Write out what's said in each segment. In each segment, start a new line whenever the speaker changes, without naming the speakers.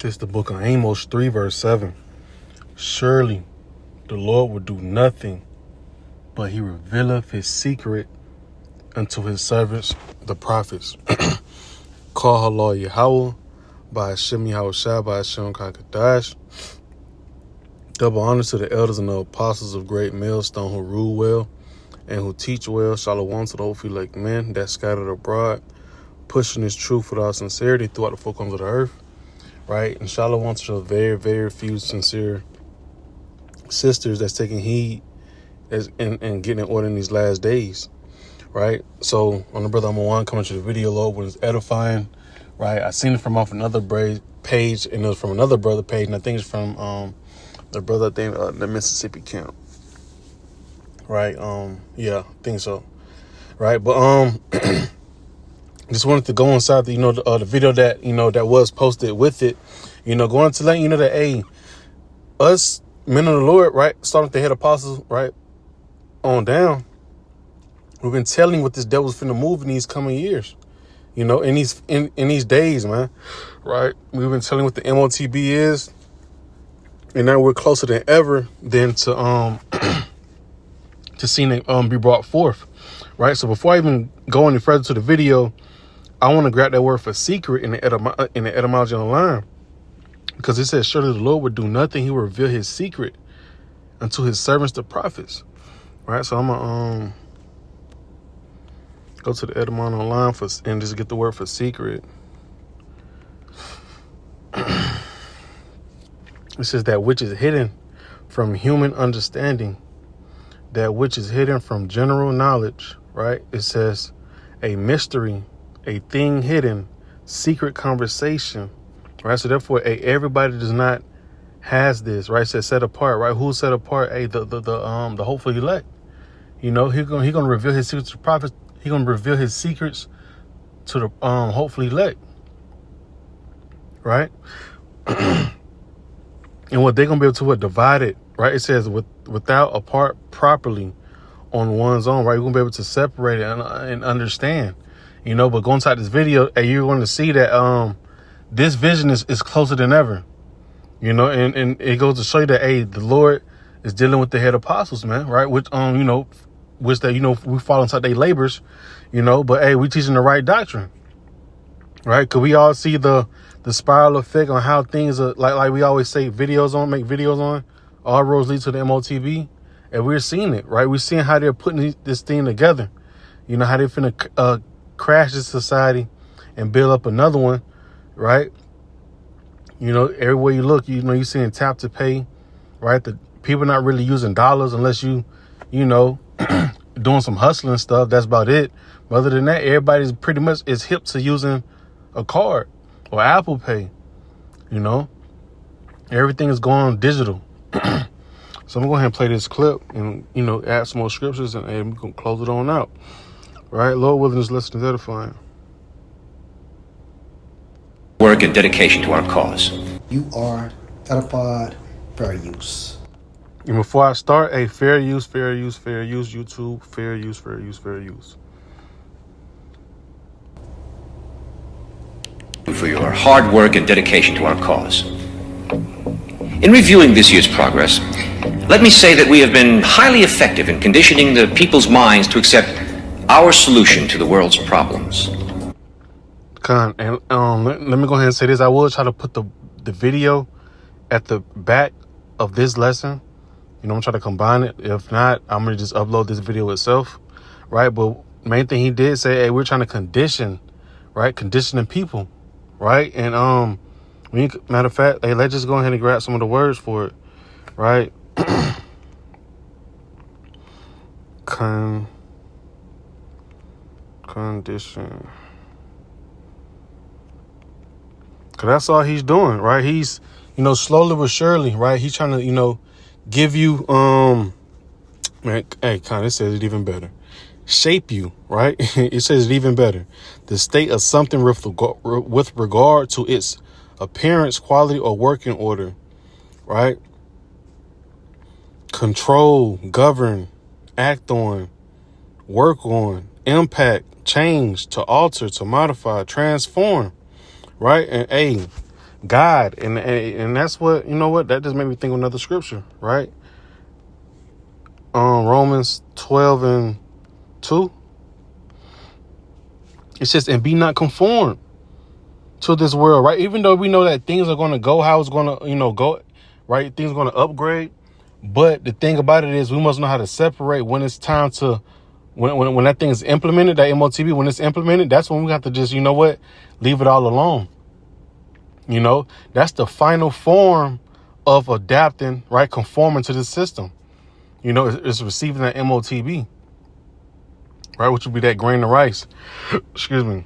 This is the book of Amos 3, verse 7. Surely the Lord will do nothing, but he revealeth his secret unto his servants, the prophets. Call Halal Yahweh, by Hashem Yahushua, by Hashem Kakadash. Double honor to the elders and the apostles of Great Millstone who rule well and who teach well. Shalom to the hopefully like men that scattered abroad, pushing this truth without sincerity throughout the four corners of the earth. Right? And shalom to the very, very few sincere sisters that's taking heed and getting in order in these last days. Right? So, on the brother I'm coming to the video, Lord, when it's edifying. Right? I seen it from off another page, and it was from another brother page, and I think it's from the brother, the Mississippi camp. Right? Yeah, I think so. Right? But just wanted to go inside the, the video that, that was posted with it, going to let you know that, hey, us men of the Lord, right, starting with the head apostles, right, on down, we've been telling you what this devil's finna move in these coming years, in these days, man, right? We've been telling you what the MOTB is, and now we're closer than ever than to seeing it be brought forth, right? So before I even go any further to the video, I want to grab that word for secret in the etymology on the line, because it says, surely the Lord would do nothing. He will reveal his secret unto his servants, the prophets. Right. So I'm going to go to the etymology online and just get the word for secret. It says that which is hidden from human understanding, that which is hidden from general knowledge. Right. It says a mystery, a thing hidden, secret conversation, right? So therefore, everybody does not has this, right? It says set apart, right? Who's set apart? The hopeful elect. He gonna reveal his secrets to the prophets. He gonna reveal his secrets to the hopeful elect, right? And what they're gonna be able to divide it, right? It says without apart properly on one's own, right? You're gonna be able to separate it and understand. But go inside this video, and you're going to see that this vision is closer than ever. And it goes to show you that, hey, the Lord is dealing with the head apostles, man, right? Which we fall inside their labors, but hey, we teaching the right doctrine, right? Because we all see the spiral effect on how things are, like we always say, make videos on, all roads lead to the MOTB, and we're seeing it, right? We're seeing how they're putting this thing together, how they're finna crash this society and build up another one, right? Everywhere you look, you're seeing tap to pay, right? The people not really using dollars unless you doing some hustling stuff. That's about it. But other than that, everybody's pretty much is hip to using a card or Apple Pay. Everything is going digital. So I'm gonna go ahead and play this clip and add some more scriptures and we're gonna close it on out. Right, Lord willing, this lesson is edifying.
Work and dedication to our cause.
You are edified, fair use.
And before I start, fair use, YouTube, fair use.
For your hard work and dedication to our cause. In reviewing this year's progress, let me say that we have been highly effective in conditioning the people's minds to accept our solution to the world's problems.
And let me go ahead and say this. I will try to put the video at the back of this lesson. I'm trying to combine it. If not, I'm going to just upload this video itself. Right. But main thing he did say, hey, we're trying to conditioning people. Right. And matter of fact, hey, let's just go ahead and grab some of the words for it. Right. Condition. Cause that's all he's doing, right? He's, slowly but surely, right? He's trying to, give you, it says it even better. Shape you, right? It says it even better. The state of something with regard to its appearance, quality, or working order, right? Control, govern, act on, work on, impact, change, to alter, to modify, transform, right? And God. And that's what, you know what? That just made me think of another scripture, right? Romans 12:2. It says, and be not conformed to this world, right? Even though we know that things are going to go how it's going to, go, right? Things are going to upgrade. But the thing about it is we must know how to separate when it's time to, when that thing is implemented, that MOTB, when it's implemented, that's when we have to just, leave it all alone. That's the final form of adapting, right? Conforming to the system. It's receiving that MOTB, right? Which would be that grain of rice. Excuse me.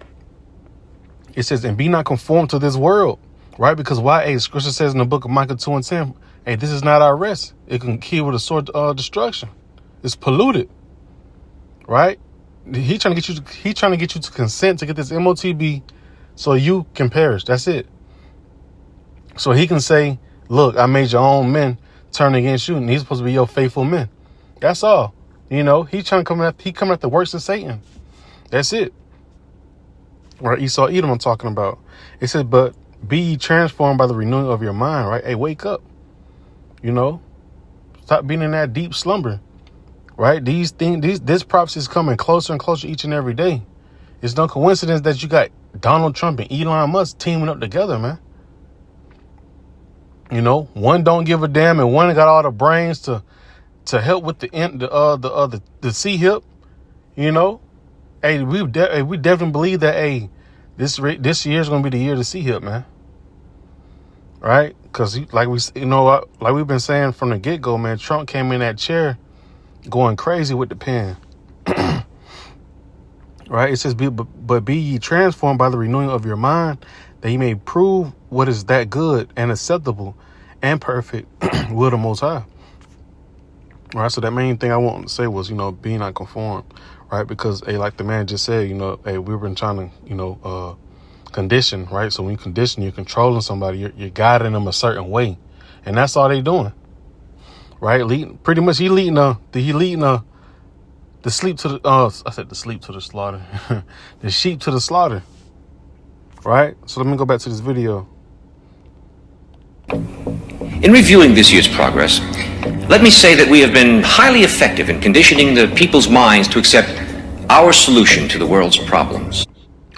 It says, and be not conformed to this world, right? Because why? Hey, scripture says in the book of Micah 2:10, hey, this is not our rest. It can kill with a sword destruction. It's polluted, right? He trying to get you to consent to get this MOTB so you can perish. That's it. So he can say, look, I made your own men turn against you, and he's supposed to be your faithful men. That's all. He coming at the works of Satan. That's it. Right, Esau, Edom, I'm talking about. It says, but be ye transformed by the renewing of your mind, right? Hey, wake up. Stop being in that deep slumber, right? This prophecy is coming closer and closer each and every day. It's no coincidence that you got Donald Trump and Elon Musk teaming up together, man. One don't give a damn, and one got all the brains to help with the C-hip. Hey, we definitely believe that. Hey, this year is gonna be the year to C-hip, man. Right? Because like we've been saying from the get go, man. Trump came in that chair, going crazy with the pen. Right? It says, but be ye transformed by the renewing of your mind, that ye may prove what is that good and acceptable and perfect will the Most High. All right, so that main thing I wanted to say was, be not conformed, right? Because, hey, like the man just said, hey, we've been trying to, condition, right? So when you condition, you're controlling somebody, you're guiding them a certain way, and that's all they doing, right? Pretty much, he leading the sleep to the, I said the sleep to the slaughter, the sheep to the slaughter, right? So let me go back to this video.
In reviewing this year's progress, let me say that we have been highly effective in conditioning the people's minds to accept our solution to the world's problems.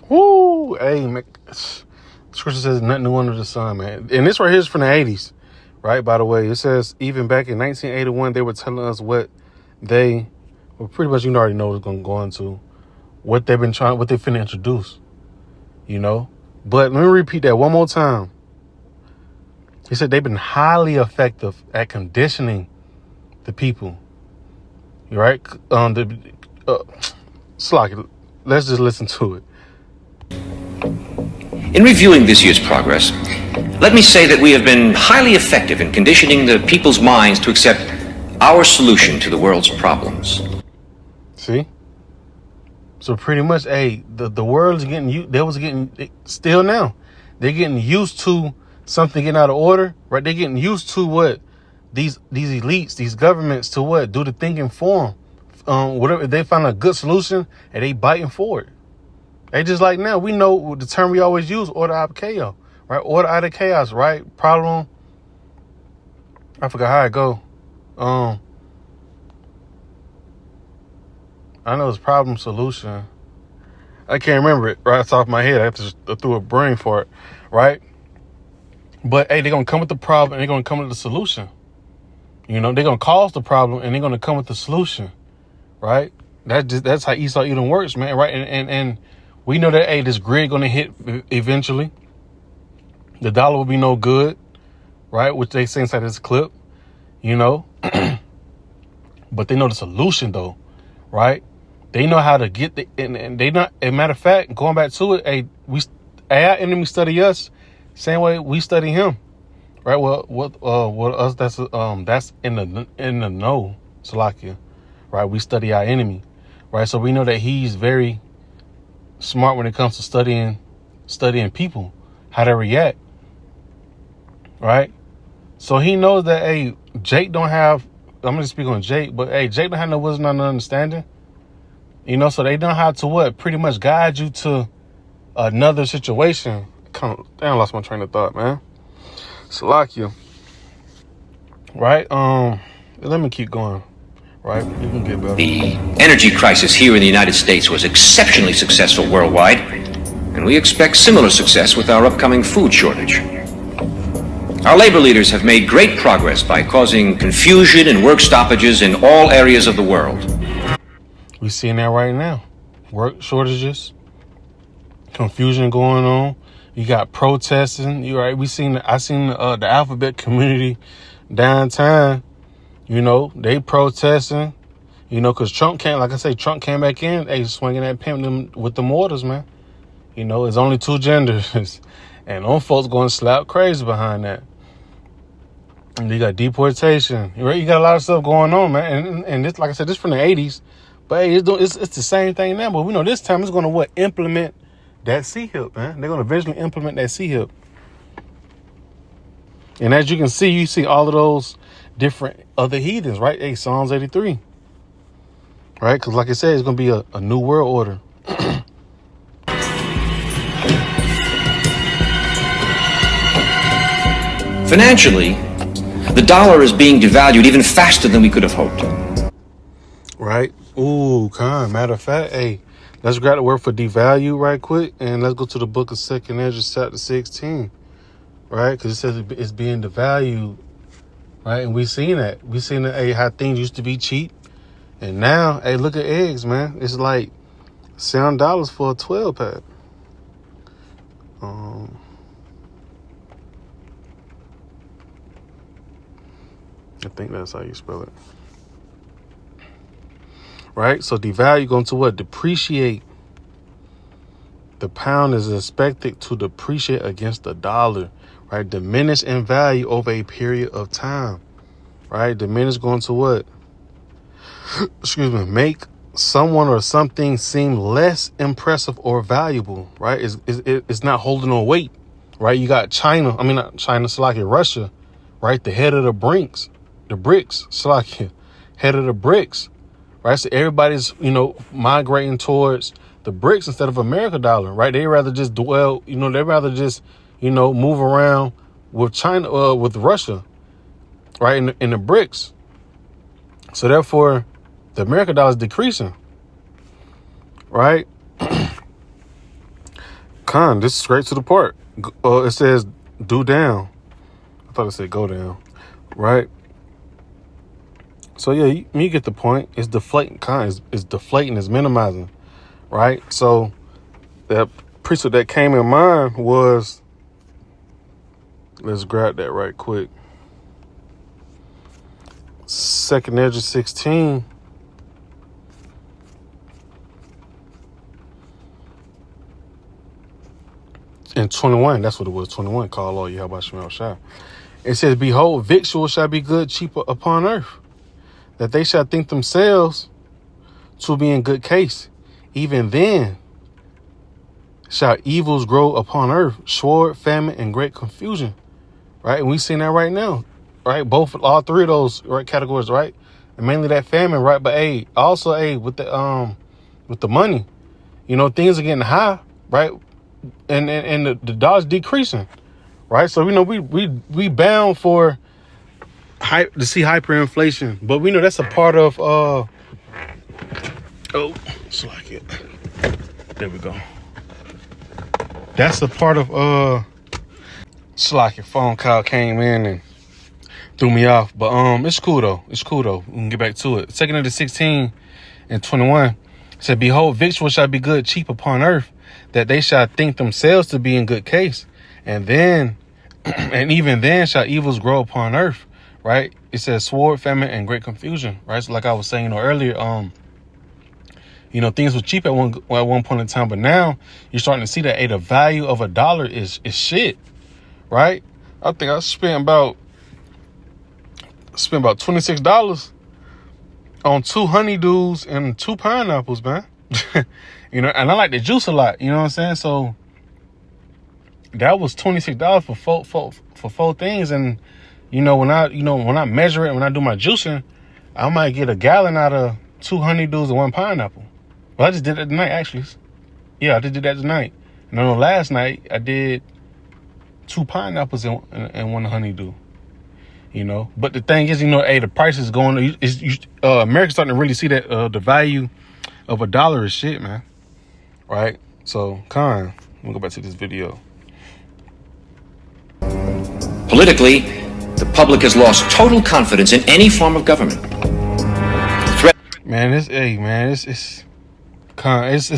Woo! Hey, man. Scripture says nothing new under the sun, man. And this right here is from the 80s, right? By the way, it says even back in 1981, they were telling us what they, well, pretty much already know what's going to go into, what they've been trying, what they finna introduce, But let me repeat that one more time. He said they've been highly effective at conditioning the people. You right? Slocky, let's just listen to it.
In reviewing this year's progress, let me say that we have been highly effective in conditioning the people's minds to accept our solution to the world's problems.
See? So pretty much, hey, the world is getting still now. They're getting used to something getting out of order, right? They're getting used to what these elites, these governments, to what do the thinking for them. Whatever, if they find a good solution and they biting for it. They just like now, we know the term we always use, order out of chaos, right? Order out of chaos, right? Problem. I forgot how it go. I know it's problem solution. I can't remember it right off the top of my head. I have to just throw a brain for it, right? But hey, they're gonna come with the problem and they're gonna come with the solution. They're gonna cause the problem and they're gonna come with the solution, right? That's how Esau Edom works, man, right? And we know that, hey, this grid gonna hit eventually. The dollar will be no good, right? Which they say inside this clip, But they know the solution though, right? They know how to get and they not. As a matter of fact, going back to it, hey, our enemy study us, same way we study him, right? Well, what us that's in the know, Salakia, right? We study our enemy, right? So we know that he's very smart when it comes to studying people, how they react, right? So he knows that, hey, Jake don't have, I'm going to speak on Jake, but hey, Jake don't have no wisdom and understanding, so they know how to what? Pretty much guide you to another situation. Damn, I lost my train of thought, man. Salakia. Right? Let me keep going. Right? You can get better.
The energy crisis here in the United States was exceptionally successful worldwide, and we expect similar success with our upcoming food shortage. Our labor leaders have made great progress by causing confusion and work stoppages in all areas of the world.
We're seeing that right now. Work shortages, confusion going on. You got protesting. You right? I seen the alphabet community downtown. You know, they protesting. You know, because Trump came, like I say, Trump came back in, hey, swinging that pimp with the mortars, man. You know, it's only two genders. And them folks going to slap crazy behind that. And you got deportation. You got a lot of stuff going on, man. And this, like I said, this from the 80s. But hey, it's the same thing now. But we know this time it's going to implement that C-HIP, man. They're going to eventually implement that C-HIP. And as you can see, you see all of those different other heathens, right? Hey, Psalms 83. Right? Because like I said, it's going to be a new world order.
Financially, the dollar is being devalued even faster than we could have hoped.
Right? Ooh, matter of fact, hey, let's grab the word for devalue right quick, and let's go to the book of 2nd Ezra, chapter 16. Right? Because it says it's being devalued. Right? And we've seen that. We've seen that, hey, how things used to be cheap. And now, hey, look at eggs, man. It's like $7 for a 12-pack. I think that's how you spell it. Right? So devalue going to what? Depreciate. The pound is expected to depreciate against the dollar. Right? Diminish in value over a period of time. Right? Diminish going to what? Excuse me. Make someone or something seem less impressive or valuable. Right? It's not holding on weight. Right? You got China. I mean, not China, Slovakia, Russia. Right? The head of the BRICS. The BRICS. Slovakia. Head of the BRICS. Right? So everybody's, migrating towards the BRICS instead of American dollar. Right? They rather just dwell, they'd rather just, move around with China, with Russia. Right? In the BRICS. So therefore, the American dollar is decreasing. Right? This is straight to the part. It says do down. I thought it said go down. Right? So yeah, you get the point. It's deflating. It's deflating. It's minimizing. Right? So that precept that came in mind was, let's grab that right quick. 2nd Ezra 16. And 21, that's what it was. 21, call all you. How about Shemel Shah? It says, behold, victuals shall be good, cheap upon earth, that they shall think themselves to be in good case. Even then shall evils grow upon earth, sword, famine, and great confusion. Right? And we seen that right now. Right? All three of those right categories, right? And mainly that famine, right? But also with the money, things are getting high, right? And the dollar's decreasing, right? So we bound for to see hyperinflation, but we know that's a part of it's like it. There we go. That's a part of it's like your phone call came in and threw me off, but it's cool though. We can get back to it. 2nd Ezra 16 and 21 said, behold, victuals shall be good, cheap upon earth, that they shall think themselves to be in good case. And even then shall evils grow upon earth. Right? It says sword, famine, and great confusion. Right? So like I was saying earlier, things were cheap at one point in time, but now you're starting to see that the value of a dollar is shit. Right? I think I spent about $26 on 2 honeydews and 2 pineapples, man. And I like the juice a lot. You know what I'm saying? So that was $26 for 4 things. And when I measure it, when I do my juicing, I might get a gallon out of 2 honeydews and 1 pineapple. Well, I just did that tonight, actually. Yeah, I just did that tonight. And then last night I did 2 pineapples and 1 honeydew. You know, but the thing is, you know, hey, the price is going. America's starting to really see that the value of $1 is shit, man. Right? So, let me go back to this video.
Politically, the public has lost total confidence in any form of government.
Man, it's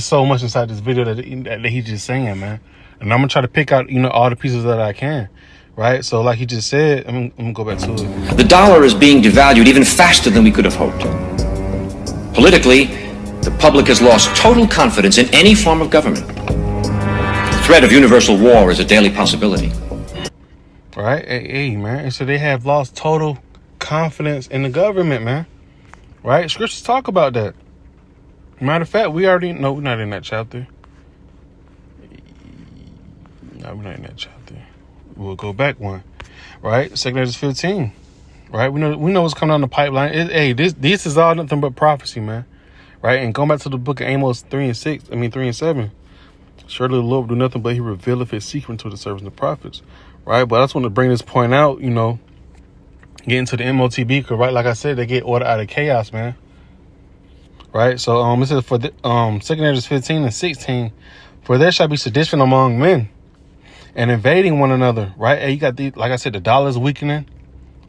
so much inside this video that he's just saying, man. And I'm gonna try to pick out, you know, all the pieces that I can. Right? So like he just said, I'm gonna go back to it.
The dollar is being devalued even faster than we could have hoped. Politically, the public has lost total confidence in any form of government. The threat of universal war is a daily possibility.
Right? Hey, man. And so they have lost total confidence in the government, man. Right? Scriptures talk about that. Matter of fact, we're not in that chapter. No, we're not in that chapter. We'll go back one, right? 2 Corinthians 15, right? We know what's coming down the pipeline. This is all nothing but prophecy, man, right? And going back to the book of Amos 3 and 7. Surely the Lord will do nothing but he revealeth his secret to the servants and the prophets, right? But I just want to bring this point out, you know, get into the MOTB, because, right, like I said, they get order out of chaos, man. Right? So, this is for the 2 Corinthians 15 and 16. For there shall be sedition among men, and invading one another, right? Hey, you got like I said, the dollar's weakening,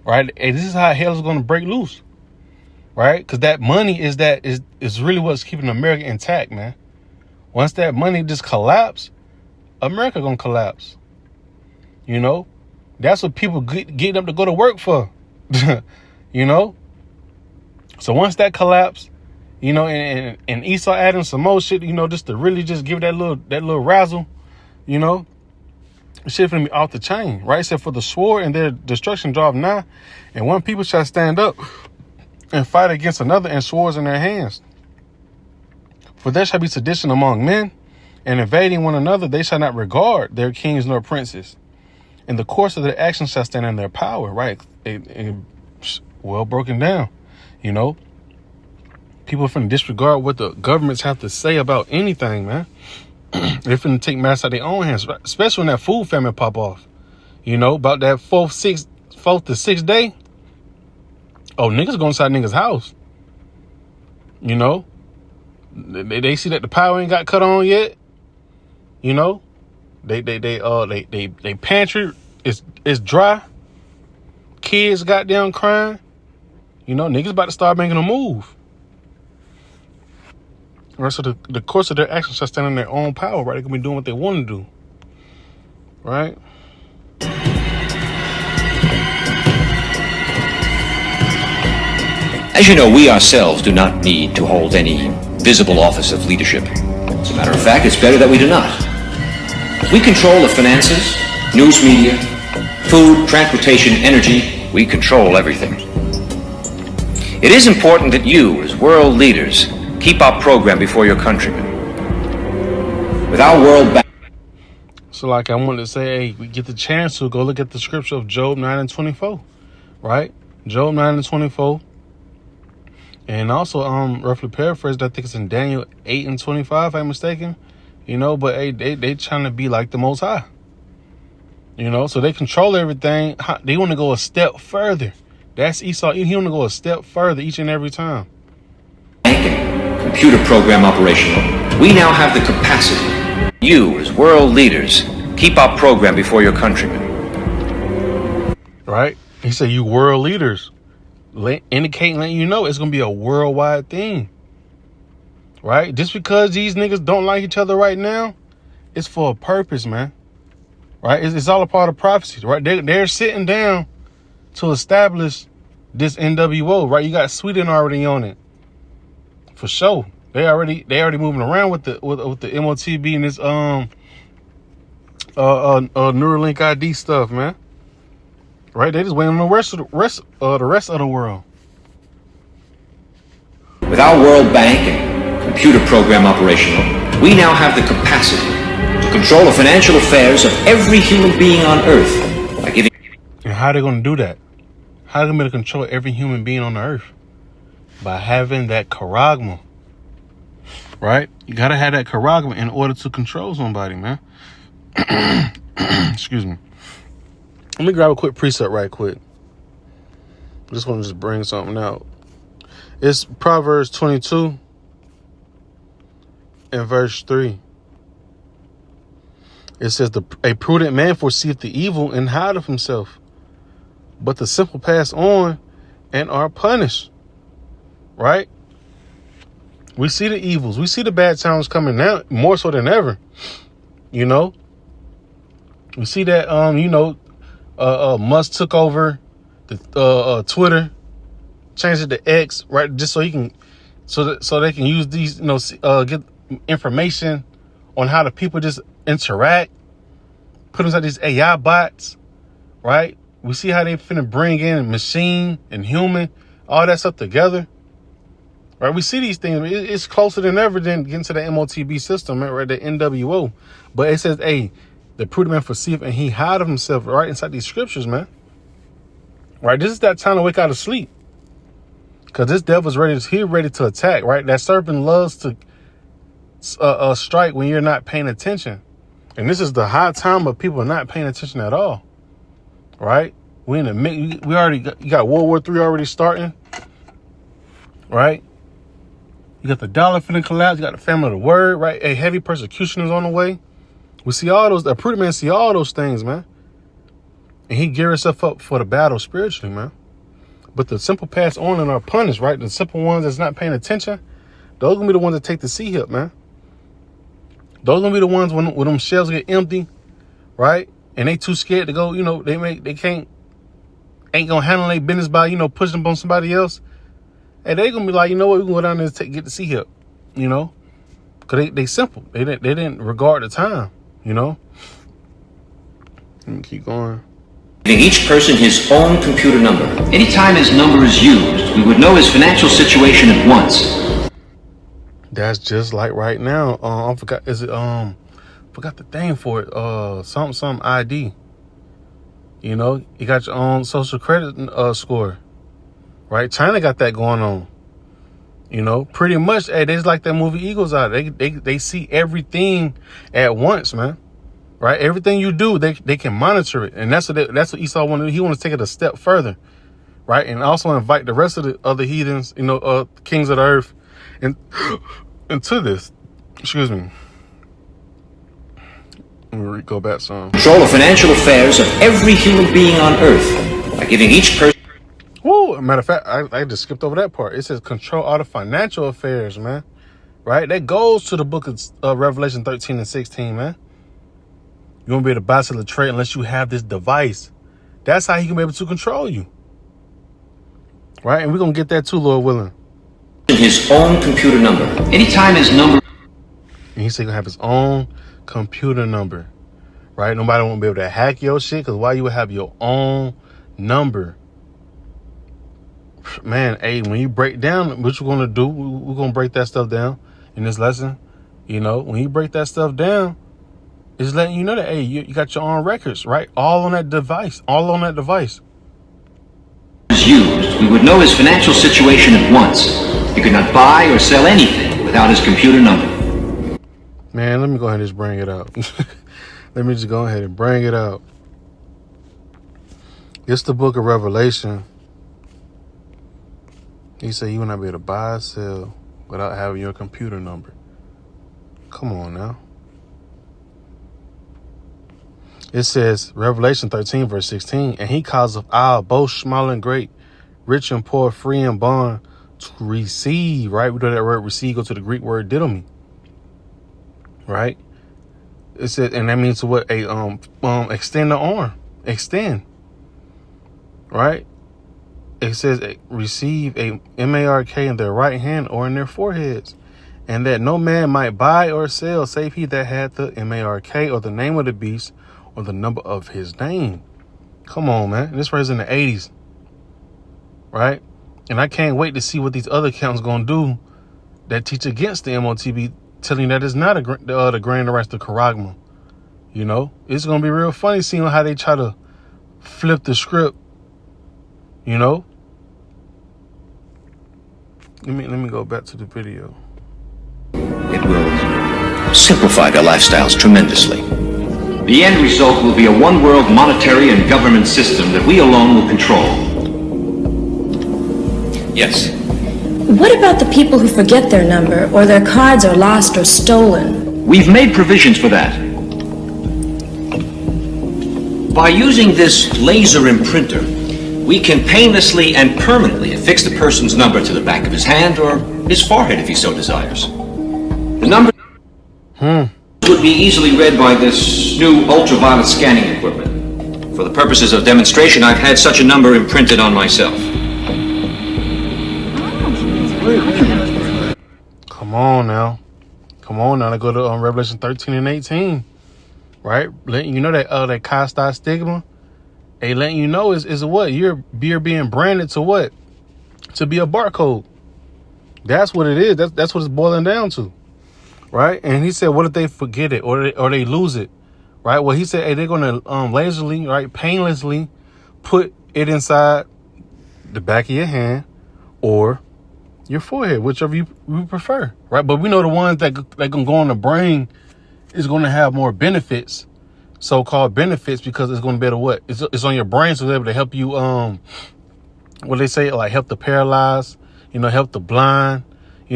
right? Hey, this is how hell is going to break loose, right? Because that money is really what's keeping America intact, man. Once that money just collapse, America gonna collapse. You know, that's what people get up to go to work for. You know, so once that collapse, you know, and Esau adding some more shit, you know, just to really just give that little razzle, you know. Shit finna be off the chain, right? Said, for the sword and their destruction draweth nigh, and one people shall stand up and fight against another, and swords in their hands. For there shall be sedition among men, and invading one another, they shall not regard their kings nor princes. And the course of their actions shall stand in their power, right? Well broken down, you know. People finna disregard what the governments have to say about anything, man. They're finna take matters out of their own hands, especially when that food famine pop off. You know, about that fourth to sixth day. Oh, niggas go inside niggas' house. You know, they see that the power ain't got cut on yet. You know, they pantry is dry. Kids goddamn crying. You know, niggas about to start making a move. Right, so the course of their actions shall stand in their own power, right? They can be doing what they want to do, right?
As you know, we ourselves do not need to hold any visible office of leadership. As a matter of fact, it's better that we do not. We control the finances, news media, food, transportation, energy. We control everything. It is important that you, as world leaders, keep our program before your countrymen. With our world back.
So like I wanted to say, hey, we get the chance to go look at the scripture of Job 9 and 24, right? Job 9 and 24. And also, roughly paraphrased, I think it's in Daniel 8 and 25, if I'm mistaken. You know, but hey, they trying to be like the Most High. You know, so they control everything. They want to go a step further. That's Esau. He want to go a step further each and every time.
Computer program operational. We now have the capacity. You, as world leaders, keep our program before your countrymen.
Right? He said, you world leaders, indicating, letting you know it's going to be a worldwide thing. Right? Just because these niggas don't like each other right now, it's for a purpose, man. Right? It's all a part of prophecy, right? They're sitting down to establish this NWO, right? You got Sweden already on it. For sure. They already moving around with the MOTB and this Neuralink ID stuff, man. Right? They just waiting on the rest of the world.
With our World Bank and computer program operational, we now have the capacity to control the financial affairs of every human being on Earth by giving.
And how are they going to do that? How are they going to control every human being on the Earth? By having that charagma. Right? You got to have that charagma in order to control somebody, man. Excuse me. Let me grab a quick precept right quick. Just want to just bring something out. It's Proverbs 22 and verse 3. It says, a prudent man foreseeth the evil and hideth himself, but the simple pass on and are punished. Right? We see the evils. We see the bad times coming now more so than ever. You know? We see that, Musk took over the Twitter, changed it to X, right? Just so he can, so they can use these, get information on how the people just interact, put inside these AI bots, right? We see how they finna bring in machine and human, all that stuff together, right? We see these things. It's closer than ever than getting to the MOTB system, right? The NWO. But it says, hey, the prudent man foreseeth and he hide of himself, right? Inside these scriptures, man. Right? This is that time to wake out of sleep. Because this devil's ready to attack, right? That serpent loves to strike when you're not paying attention. And this is the high time of people not paying attention at all. Right? We in the mix. You got World War III already starting. Right? You got the dollar finna collapse. You got the family of the word, right? A heavy persecution is on the way. We see all those, the prudent man see all those things, man. And he gear himself up for the battle spiritually, man. But the simple pass on and are punished, right? The simple ones that's not paying attention, those gonna be the ones that take the C hip, man. Those gonna be the ones when them shells get empty, right? And they too scared to go, ain't gonna handle their business by, pushing up on somebody else. And they gonna be like, you know what, we can go down there and get the C hip, Cause they simple. They didn't regard the time, Let me keep going.
Giving each person his own computer number. Anytime his number is used, we would know his financial situation at once.
That's just like right now. I forgot. Forgot the thing for it. Some ID. You got your own social credit score, right? China got that going on. Pretty much. Hey, they just like that movie Eagles Out. They see everything at once, man. Right, everything you do, they can monitor it, and that's what Esau wanted to do. He wants to take it a step further, right, and also invite the rest of the other heathens, kings of the earth, into this. Excuse me. Let me go back some.
Control the financial affairs of every human being on Earth by giving each person.
Whoa! Matter of fact, I just skipped over that part. It says control all the financial affairs, man. Right, that goes to the book of Revelation 13 and 16, man. You won't be able to buy, sell, or trade unless you have this device. That's how he can be able to control you. Right? And we're going to get that too, Lord willing.
His own computer number. Anytime his number.
And he said he's going to have his own computer number. Right? Nobody won't be able to hack your shit, because why you would have your own number? Man, hey, when you break down what you're going to do, we're going to break that stuff down in this lesson. When you break that stuff down, it's letting you know that, hey, you got your own records, right? All on that device.
Used, we would know his financial situation at once. He could not buy or sell anything without his computer number.
Man, let me go ahead and just bring it out. Let me just go ahead and bring it out. It's the book of Revelation. He said you will not be able to buy or sell without having your computer number. Come on now. It says, Revelation 13, verse 16, and he causeth all, both small and great, rich and poor, free and bond, to receive, right? We know that word receive go to the Greek word didomi, right? It said, and that means to what? Extend the arm, extend, right? It says, receive a mark in their right hand or in their foreheads, and that no man might buy or sell, save he that had the mark or the name of the beast, or the number of his name. Come on, man. This was in the 80s. Right? And I can't wait to see what these other accounts going to do that teach against the MOTB, telling you that it's not the grand arrest of Karagma. It's going to be real funny seeing how they try to flip the script. Let me go back to the video.
It will simplify their lifestyles tremendously. The end result will be a one-world monetary and government system that we alone will control. Yes.
What about the people who forget their number, or their cards are lost or stolen?
We've made provisions for that. By using this laser imprinter, we can painlessly and permanently affix the person's number to the back of his hand or his forehead if he so desires. The number would be easily read by this new ultraviolet scanning equipment. For the purposes of demonstration, I've had such a number imprinted on myself.
Come on now. I go to Revelation 13 and 18. Right? Letting you know that that Chi stigma. They letting you know is what? You're being branded to what? To be a barcode. That's what it is. That's what it's boiling down to. Right? And he said, what if they forget it or they lose it? Right? Well, he said, hey, they're gonna lazily, right, painlessly put it inside the back of your hand or your forehead, whichever you prefer, right? But we know the ones that can go on the brain is going to have more benefits, so-called benefits, because it's going to be able to what? It's on your brain, so it's able to help you, what they say, like help the paralyzed, help the blind,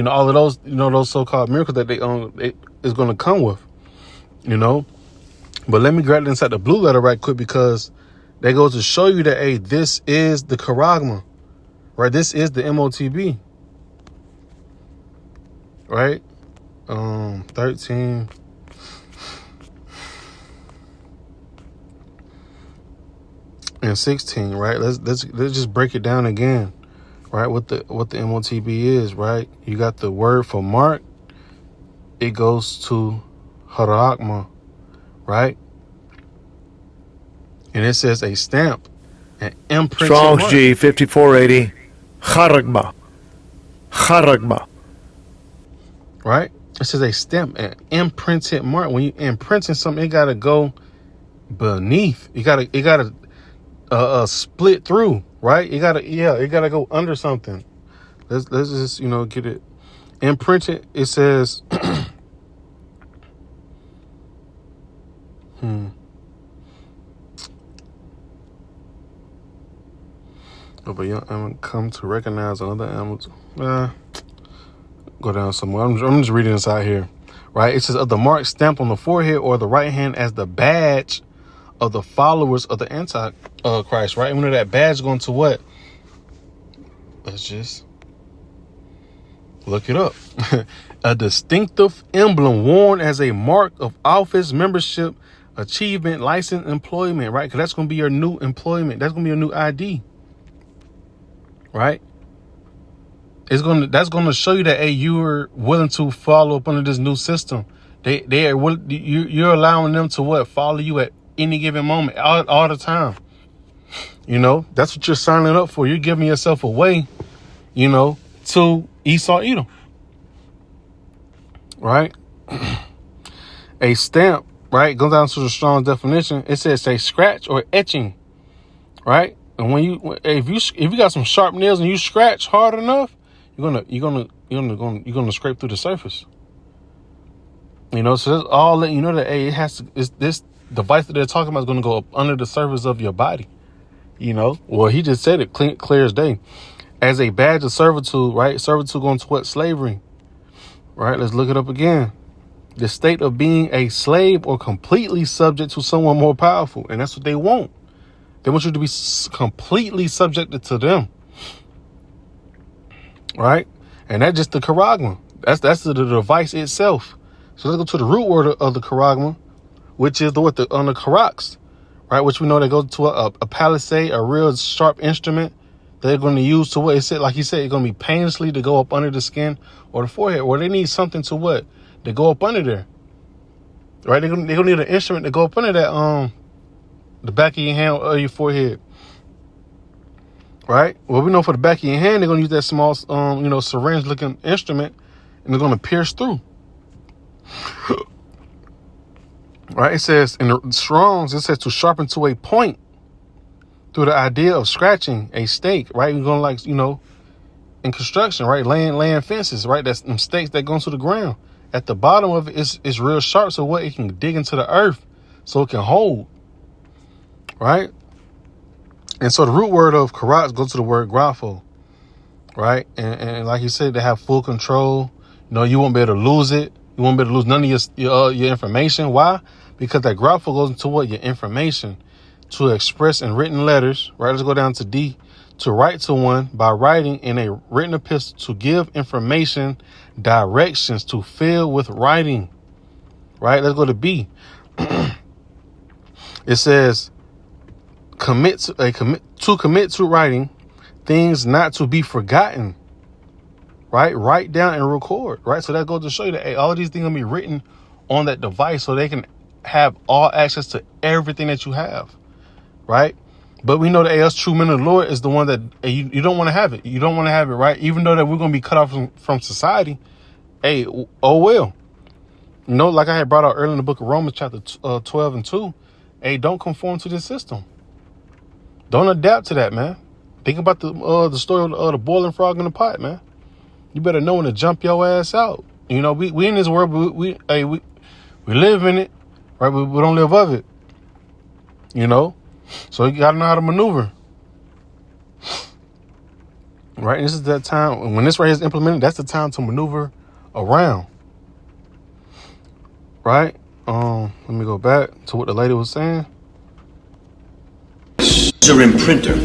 all of those, those so-called miracles that it is going to come with, But let me grab it inside the blue letter right quick, because that goes to show you that, hey, this is the charagma, right? This is the MOTB. Right? 13. And 16, right? Let's just break it down again, right? What the MOTB is, right? You got the word for mark. It goes to charagma, right? And it says a stamp, an imprinted
Strong's
mark.
G 5480. Charagma.
Right? It says a stamp, an imprinted mark. When you imprinting something, it gotta go beneath. It gotta split through, right? It gotta go under something. Let's just get it imprinted. It says But young animal come to recognize another animal. Go down somewhere. I'm just reading this out here, right? It says of the mark stamped on the forehead or the right hand as the badge of the followers of the Antichrist, right? And we know that badge going to what? Let's just look it up. A distinctive emblem worn as a mark of office, membership, achievement, license, employment, right? Because that's going to be your new employment. That's going to be your new ID, right? That's going to show you that, hey, you're willing to follow up under this new system. You're allowing them to what? Follow you at any given moment, all the time. That's what you're signing up for. You're giving yourself away, to Esau Edom. Right? A stamp, right? Goes down to the strong definition. It says a scratch or etching, right? And if you got some sharp nails and you scratch hard enough, you're gonna scrape through the surface. So that's all letting you know that, hey, this device that they're talking about is gonna go up under the surface of your body. Well, he just said it clear as day. As a badge of servitude, right? Servitude going to what? Slavery. Right? Let's look it up again. The state of being a slave or completely subject to someone more powerful. And that's what they want. They want you to be completely subjected to them. Right? And that's just the charagma. That's the device itself. So let's go to the root word of the charagma, which is on the charax, right? Which we know they go to a palisade, a real sharp instrument they're going to use to what it said. Like he said, it's going to be painlessly to go up under the skin or the forehead, or they need something to what? To go up under there, right? They're going to need an instrument to go up under that, the back of your hand or your forehead. Right? Well, we know for the back of your hand, they're going to use that small, syringe-looking instrument, and they're going to pierce through. Right? It says in the Strong's, it says to sharpen to a point through the idea of scratching a stake. Right? You're going to in construction, right? Laying fences, right? That's them stakes that go into the ground. At the bottom of it is real sharp, so what it can dig into the earth so it can hold, right? And so the root word of karat goes to the word grapho, right? And like you said, they have full control. You know, you won't be able to lose it. You won't be able to lose none of your information. Why? Because that grapho goes into what? Your information. To express in written letters, right? Let's go down to D. To write to one by writing in a written epistle, to give information, directions, to fill with writing, right? Let's go to B. It says, commit to writing things not to be forgotten, right? Write down and record, right? So that goes to show you that, hey, all of these things are going to be written on that device so they can have all access to everything that you have, right? But we know that us true men of the Lord is the one that you don't want to have it. You don't want to have it, right? Even though that we're going to be cut off from society. Hey, oh well. You know, like I had brought out earlier in the book of Romans chapter 12 and 2. Hey, don't conform to this system. Don't adapt to that, man. Think about the story of the boiling frog in the pot, man. You better know when to jump your ass out. You know, we in this world, we live in it, right? We don't live of it. You know? So you gotta know how to maneuver. Right? And this is that time when this right here is implemented, that's the time to maneuver around. Right? Let me go back to what the lady was saying.
As a imprinter,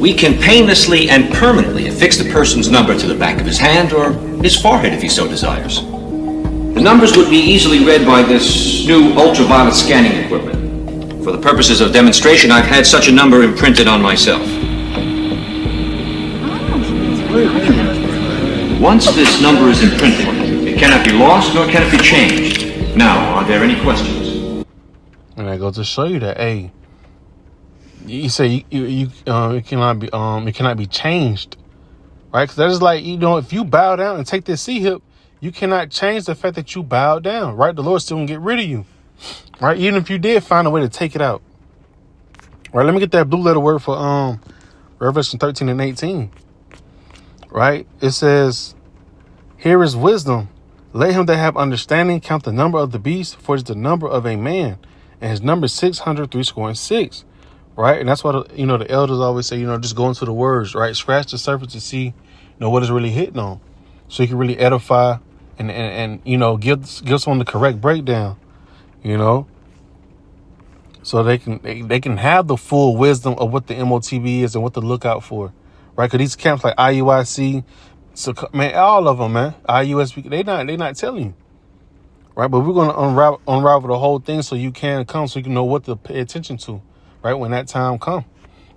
we can painlessly and permanently affix the person's number to the back of his hand or his forehead if he so desires. The numbers would be easily read by this new ultraviolet scanning equipment. For the purposes of demonstration, I've had such a number imprinted on myself. Once this number is imprinted, it cannot be lost nor can it be changed. Now, are there any questions?
And I go to show you that, hey, you say it cannot be changed, right? Because that is like, you know, if you bow down and take this C-hip, you cannot change the fact that you bow down, right? The Lord still gonna get rid of you, right? Even if you did find a way to take it out, right? Let me get that blue letter word for Revelation 13 and 18, right? It says, "Here is wisdom. Let him that have understanding count the number of the beast, for it is the number of a man, and his number is 666." Right? And that's why, the elders always say, just go into the words, right? Scratch the surface to see, what it's really hitting on. So you can really edify and give someone the correct breakdown, so they can have the full wisdom of what the MOTB is and what to look out for, right? Because these camps like IUIC, so man, all of them, man, IUSP, they not telling you, right? But we're going to unravel the whole thing so you can come, so you can know what to pay attention to, right, when that time come,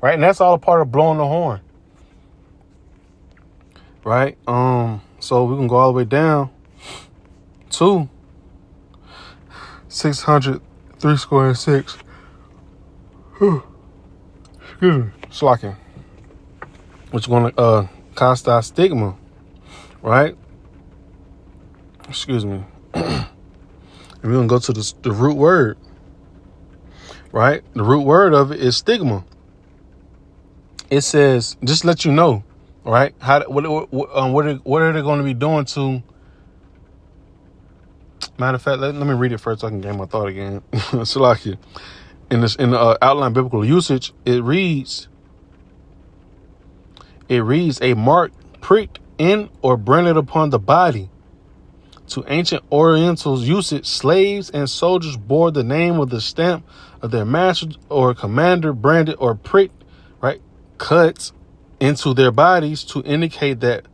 right? And that's all a part of blowing the horn, right? So we can go all the way down to 603 excuse me, slacking, which is going to cast our stigma, right? Excuse me. And we're going to go to the root word, right? The root word of it is stigma. It says, just let you know, right? What are they going to be doing to? Matter of fact, let me read it first so I can gain my thought again. So like it, in the outline biblical usage, it reads a mark pricked in or branded upon the body. To ancient Oriental usage, slaves and soldiers bore the name of the stamp of their master or commander, branded or pricked, right, cut into their bodies to indicate that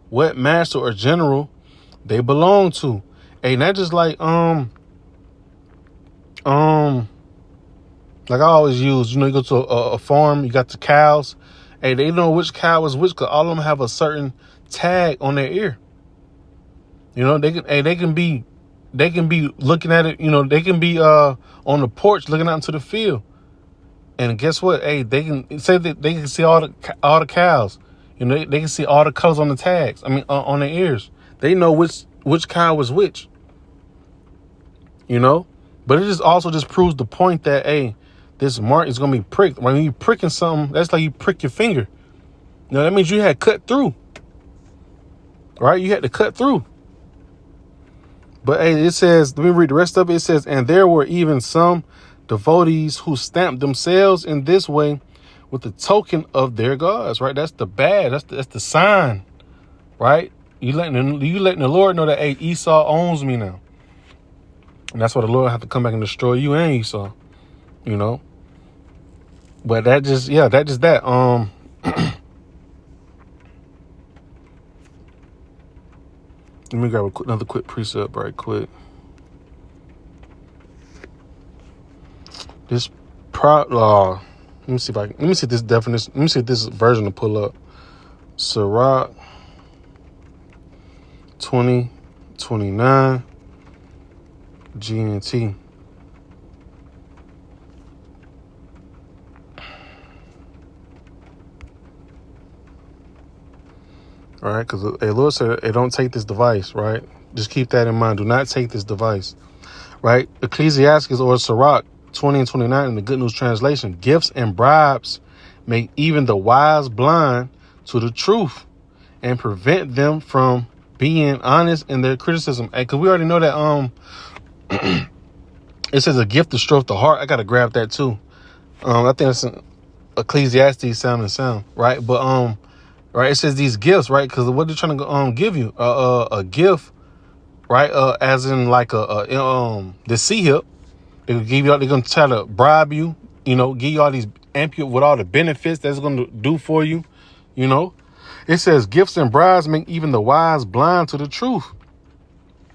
what master or general they belong to. Hey, not just like I always use, you go to a farm, you got the cows. Hey, they know which cow is which because all of them have a certain tag on their ear. They can be looking at it, they can be on the porch looking out into the field. And guess what? Hey, they can say that they can see all the cows. They can see all the colors on the tags. On their ears. They know which cow was which. But it just also just proves the point that, hey, this mark is gonna be pricked. When you pricking something, that's like you prick your finger. That means you had cut through. Right? You had to cut through. But hey, it says, let me read the rest of it. It says, and there were even some devotees who stamp themselves in this way with the token of their gods, right? That's the bad. That's the sign, right? You letting the Lord know that, hey, Esau owns me now. And that's why the Lord have to come back and destroy you and Esau, you know? But that. Let me grab another quick precept right quick. Let me see this definition. Let me see if this version to pull up. Sirach 20:29 GNT. All right, because the Lord said, hey, don't take this device, right? Just keep that in mind. Do not take this device, right? Ecclesiastes or Sirach 20:29 in the Good News Translation. Gifts and bribes make even the wise blind to the truth and prevent them from being honest in their criticism. Because we already know that it says a gift to stroke the heart. I got to grab that too. I think it's Ecclesiastes sound, right? But right, it says these gifts, right? Because what they're trying to give you a gift, right? As in like the sea hip. They're gonna try to bribe you, you know, give you all these with all the benefits that's gonna do for you, you know. It says gifts and bribes make even the wise blind to the truth.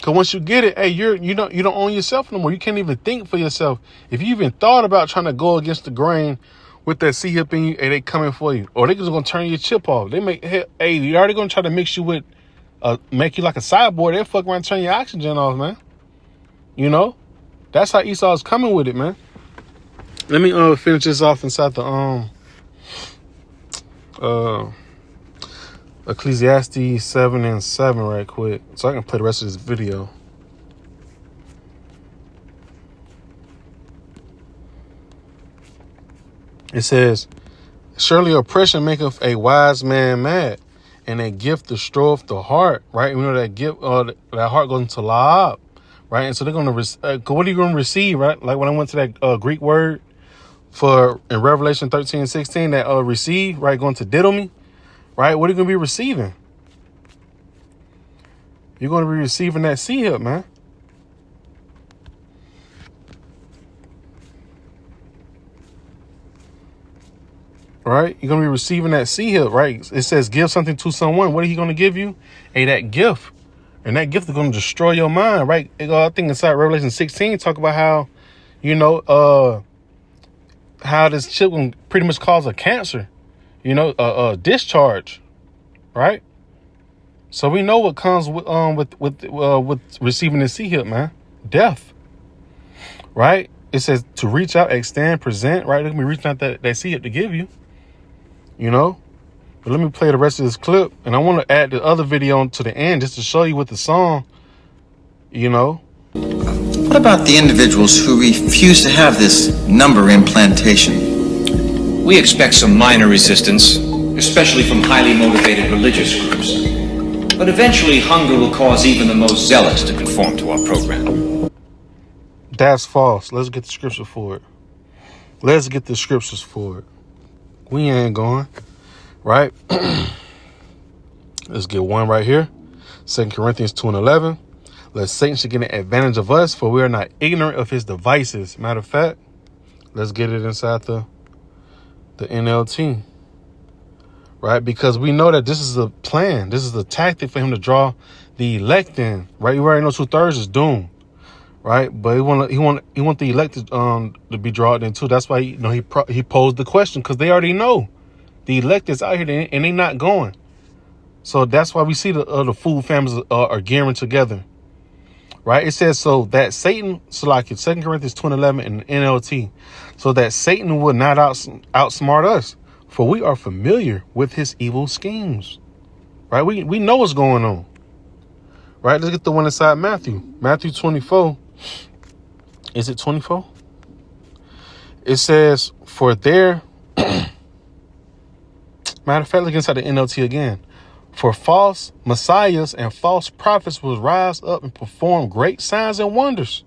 Cause once you get it, hey, you don't own yourself no more. You can't even think for yourself. If you even thought about trying to go against the grain with that sea hip in you, and they coming for you, or they just gonna turn your chip off. They you already gonna try to mix you with, make you like a cyborg. They fuck around and turn your oxygen off, man. You know. That's how Esau's coming with it, man. Let me finish this off inside the Ecclesiastes 7:7 right quick, so I can play the rest of this video. It says, surely oppression maketh a wise man mad, and a gift destroyeth the heart, right? We know that gift, that heart goes into la'ab. Right, and so they're going to, what are you going to receive, right? Like when I went to that Greek word for in Revelation 13:16, that receive, right, going to diddle me, right? What are you going to be receiving? You're going to be receiving that sea hip, man. Right, you're going to be receiving that sea hip, right? It says give something to someone. What are he going to give you? Hey, that gift. And that gift is going to destroy your mind, right? I think inside Revelation 16, talk about how, you know, how this chip can pretty much cause a cancer, you know, a discharge, right? So we know what comes with receiving the sea hip, man. Death, right? It says to reach out, extend, present, right? They're going to be reaching out that sea hip to give you, you know. But let me play the rest of this clip, and I want to add the other video to the end just to show you what the song, you know.
What about the individuals who refuse to have this number implantation?
We expect some minor resistance, especially from highly motivated religious groups. But eventually, hunger will cause even the most zealous to conform to our program.
That's false. Let's get the scripture for it. Let's get the scriptures for it. We ain't going. Right? Let's get one right here. 2 Corinthians 2:11. Lest Satan should get an advantage of us, for we are not ignorant of his devices. Matter of fact, let's get it inside the NLT. Right? Because we know that this is a plan. This is a tactic for him to draw the elect in. Right? You already know 2/3 is doomed. Right? But he want the elect to be drawn in too. That's why he posed the question, because they already know. The elect is out here and they not going. So that's why we see the fool families are gearing together. Right? It says, so that Satan, so like in 2 Corinthians 2:11 in NLT, so that Satan would not outsmart us, for we are familiar with his evil schemes. Right? We know what's going on. Right? Let's get the one inside Matthew. Matthew 24. Is it 24? It says, for there... Matter of fact, look inside the NLT again. For false messiahs and false prophets will rise up and perform great signs and wonders,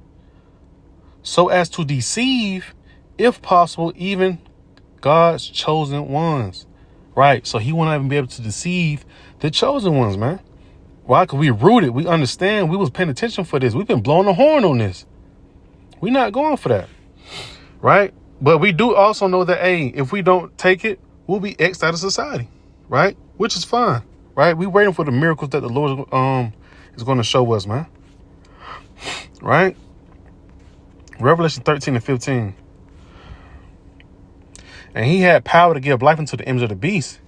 so as to deceive, if possible, even God's chosen ones, right? So he won't even be able to deceive the chosen ones, man. Why? Because we rooted, we understand, we was paying attention for this. We've been blowing the horn on this. We're not going for that, right? But we do also know that, hey, if we don't take it, we'll be X'd out of society, right? Which is fine, right? We waiting for the miracles that the Lord is going to show us, man, right? Revelation 13 and 15. And he had power to give life unto the image of the beast,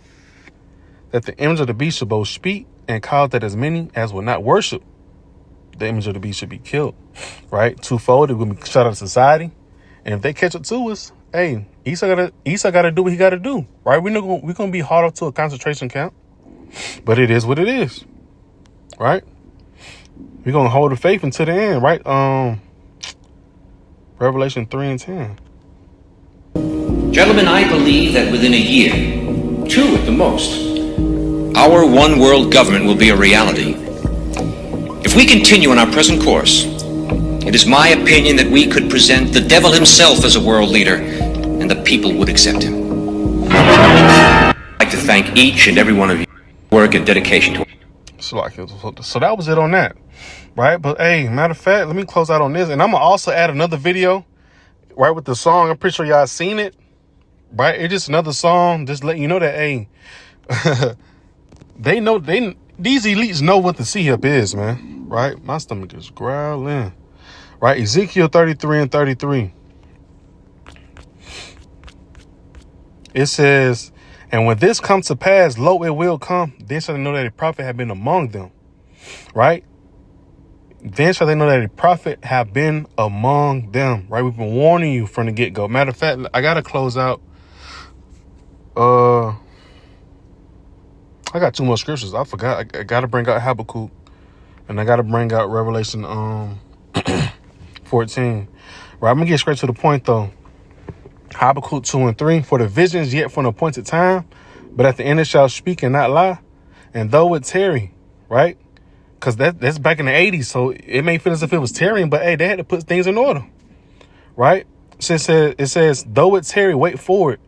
that the image of the beast should both speak and cause that as many as will not worship the image of the beast should be killed, right? Twofold, it will be shut out of society. And if they catch up to us, hey, Esau gotta do what he gotta do, right? We're gonna be hauled off to a concentration camp, but it is what it is, right? We're gonna hold the faith until the end, right? Revelation 3 and 10.
Gentlemen, I believe that within a year, 2 at the most, our one world government will be a reality. If we continue on our present course, it is my opinion that we could present the devil himself as a world leader, and the people would accept him. I'd like to thank each and every one of you for your work and dedication to it.
So that was it on that, right? But hey, matter of fact, let me close out on this, and I'm gonna also add another video, right, with the song. I'm pretty sure y'all seen it, right? It's just another song, just letting you know that, hey, these elites know what the C-Hip is, man, right? My stomach is growling, right? Ezekiel 33 and 33. It says, and when this comes to pass, lo, it will come. Then shall they know that a prophet have been among them, right? Then shall they know that a prophet have been among them, right? We've been warning you from the get-go. Matter of fact, I got to close out. I got 2 more scriptures. I forgot. I got to bring out Habakkuk, and I got to bring out Revelation 14. Right, I'm going to get straight to the point, though. Habakkuk 2 and 3. For the visions yet for an appointed time, but at the end it shall speak and not lie. And though it tarry, right? Because that's back in the 80s, so it may feel as if it was tarrying, but hey, they had to put things in order, right? So it says, though it tarry, wait for it,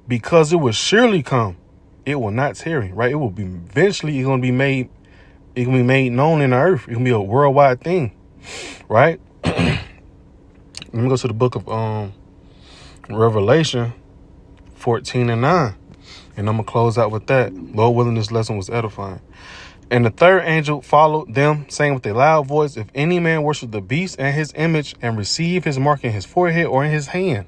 because it will surely come. It will not tarry, right? It will be eventually. It's gonna be made known in the earth. It's gonna be a worldwide thing, right? Let me go to the book of Revelation 14 and 9, and I'm gonna close out with that. Lord willing, this lesson was edifying. And the third angel followed them, saying with a loud voice, if any man worship the beast and his image and receive his mark in his forehead or in his hand,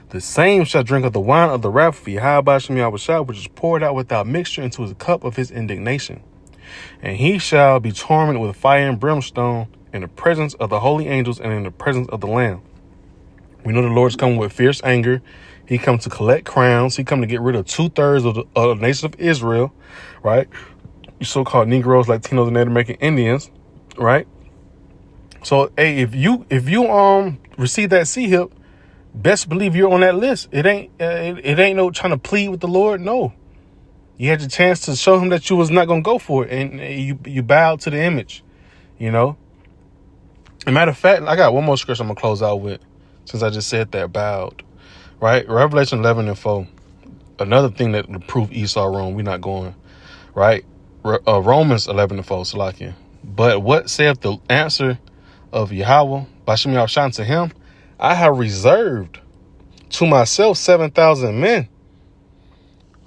the same shall drink of the wine of the wrath of Yahweh Shem Yahushua, which is poured out without mixture into the cup of his indignation. And he shall be tormented with fire and brimstone in the presence of the holy angels and in the presence of the Lamb. We know the Lord's coming with fierce anger. He come to collect crowns. He come to get rid of 2/3 of the nation of Israel, right? So-called Negroes, Latinos, and Native American Indians, right? So, hey, if you receive that C-Hip, best believe you're on that list. It ain't no trying to plead with the Lord. No, you had your chance to show him that you was not gonna go for it, and you bowed to the image, you know. As a matter of fact, I got one more scripture I'm gonna close out with, since I just said that, bowed, right? Revelation 11 and 4. Another thing that would prove Esau wrong. We're not going, right? Romans 11 and 4. Salakia. But what saith the answer of Yahweh Bashem Yahushua to him? I have reserved to myself 7,000 men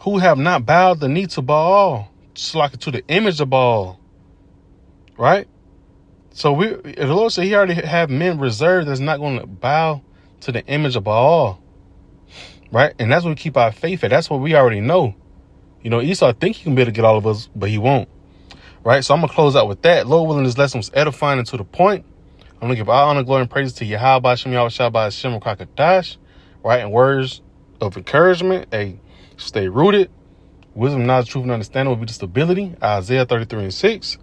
who have not bowed the knee to Baal, to the image of Baal, right? So the Lord said he already have men reserved that's not going to bow to the image of Baal, right? And that's what we keep our faith at. That's what we already know. You know, Esau think he can be able to get all of us, but he won't, right? So I'm going to close out with that. Lord willing, this lesson was edifying and to the point. I'm going to give all honor, glory, and praise to Yahweh Bashem Yahushua Bashem Krakadash, right? And words of encouragement. Hey, stay rooted. Wisdom, knowledge, truth, and understanding will be the stability. Isaiah 33 and 6.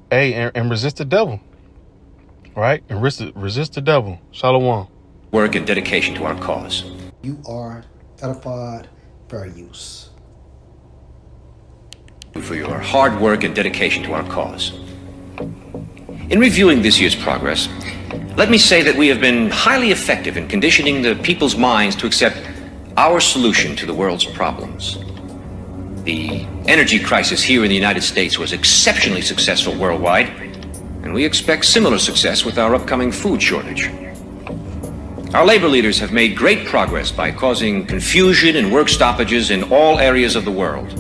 Hey, and resist the devil, right? And resist the devil. Shalom.
Work and dedication to our cause.
You are edified, fair use.
For your hard work and dedication to our cause. In reviewing this year's progress, let me say that we have been highly effective in conditioning the people's minds to accept our solution to the world's problems. The energy crisis here in the United States was exceptionally successful worldwide, and we expect similar success with our upcoming food shortage. Our labor leaders have made great progress by causing confusion and work stoppages in all areas of the world.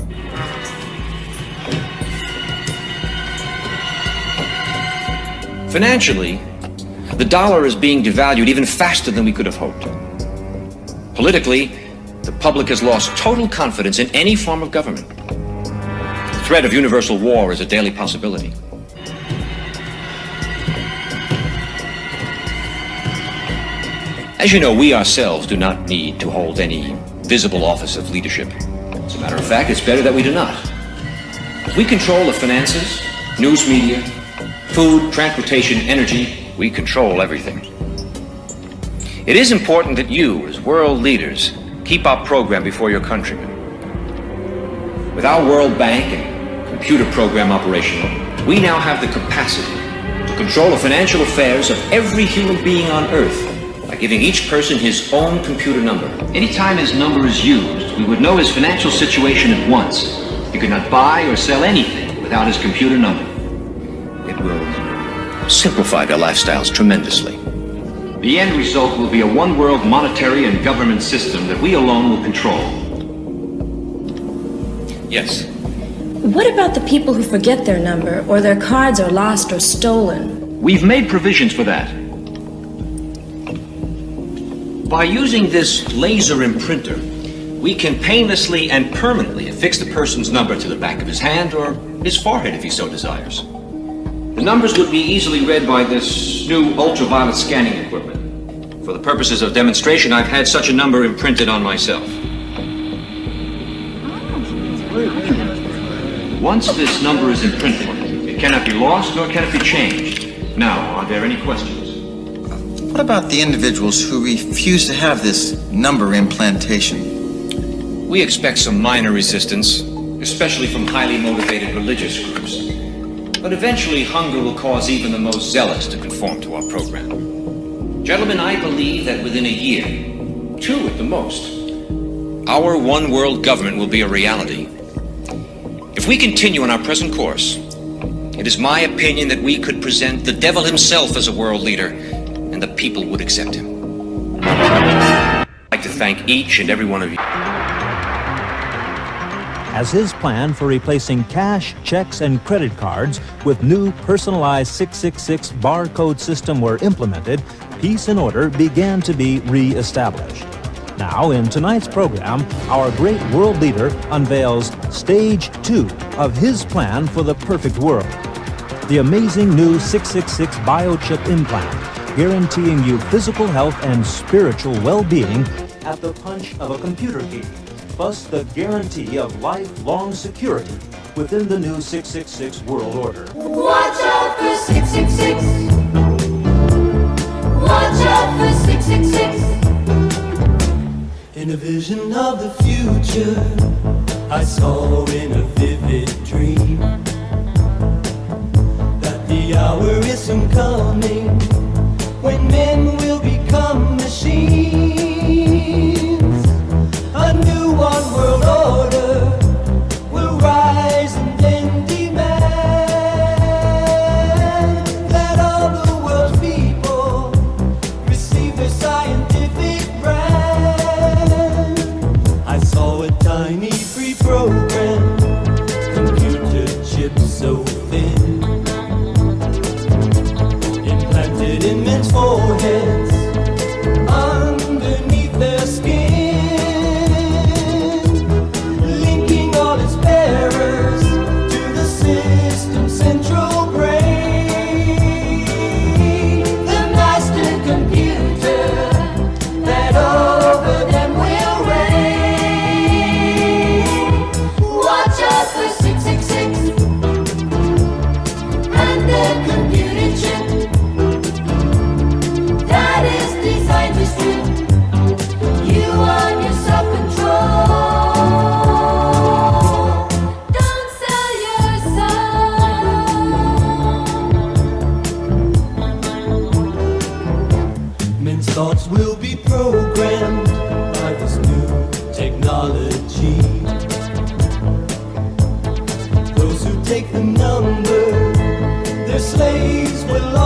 Financially, the dollar is being devalued even faster than we could have hoped. Politically, the public has lost total confidence in any form of government. The threat of universal war is a daily possibility. As you know, we ourselves do not need to hold any visible office of leadership. As a matter of fact, it's better that we do not. We control the finances, news media, food, transportation, energy. We control everything. It is important that you, as world leaders, keep our program before your countrymen. With our World Bank and computer program operational, we now have the capacity to control the financial affairs of every human being on Earth by giving each person his own computer number. Anytime his number is used, we would know his financial situation at once. He could not buy or sell anything without his computer number. It will simplify their lifestyles tremendously. The end result will be a one-world monetary and government system that we alone will control. Yes.
What about the people who forget their number, or their cards are lost or stolen?
We've made provisions for that. By using this laser imprinter, we can painlessly and permanently affix the person's number to the back of his hand or his forehead if he so desires. The numbers would be easily read by this new ultraviolet scanning equipment. For the purposes of demonstration, I've had such a number imprinted on myself. Once this number is imprinted, it cannot be lost nor can it be changed. Now, are there any questions?
What about the individuals who refuse to have this number implantation?
We expect some minor resistance, especially from highly motivated religious groups. But eventually, hunger will cause even the most zealous to conform to our program. Gentlemen, I believe that within a year, 2 at the most, our one world government will be a reality. If we continue on our present course, it is my opinion that we could present the devil himself as a world leader, and the people would accept him. I'd like to thank each and every one of you.
As his plan for replacing cash, checks, and credit cards with new personalized 666 barcode system were implemented, peace and order began to be re-established. Now, in tonight's program, our great world leader unveils Stage 2 of his plan for the perfect world. The amazing new 666 biochip implant, guaranteeing you physical health and spiritual well-being at the punch of a computer key, plus the guarantee of lifelong security within the new 666 world order.
Watch out for 666. Watch out for 666.
In a vision of the future, I saw in a vivid dream that the hour is soon coming when men will become machines. A new one world order will rise and then demand that all the world's people receive their scientific brand. I saw a tiny free program, computer chips so thin, implanted in men's foreheads underneath their skin. take the number. Their slaves will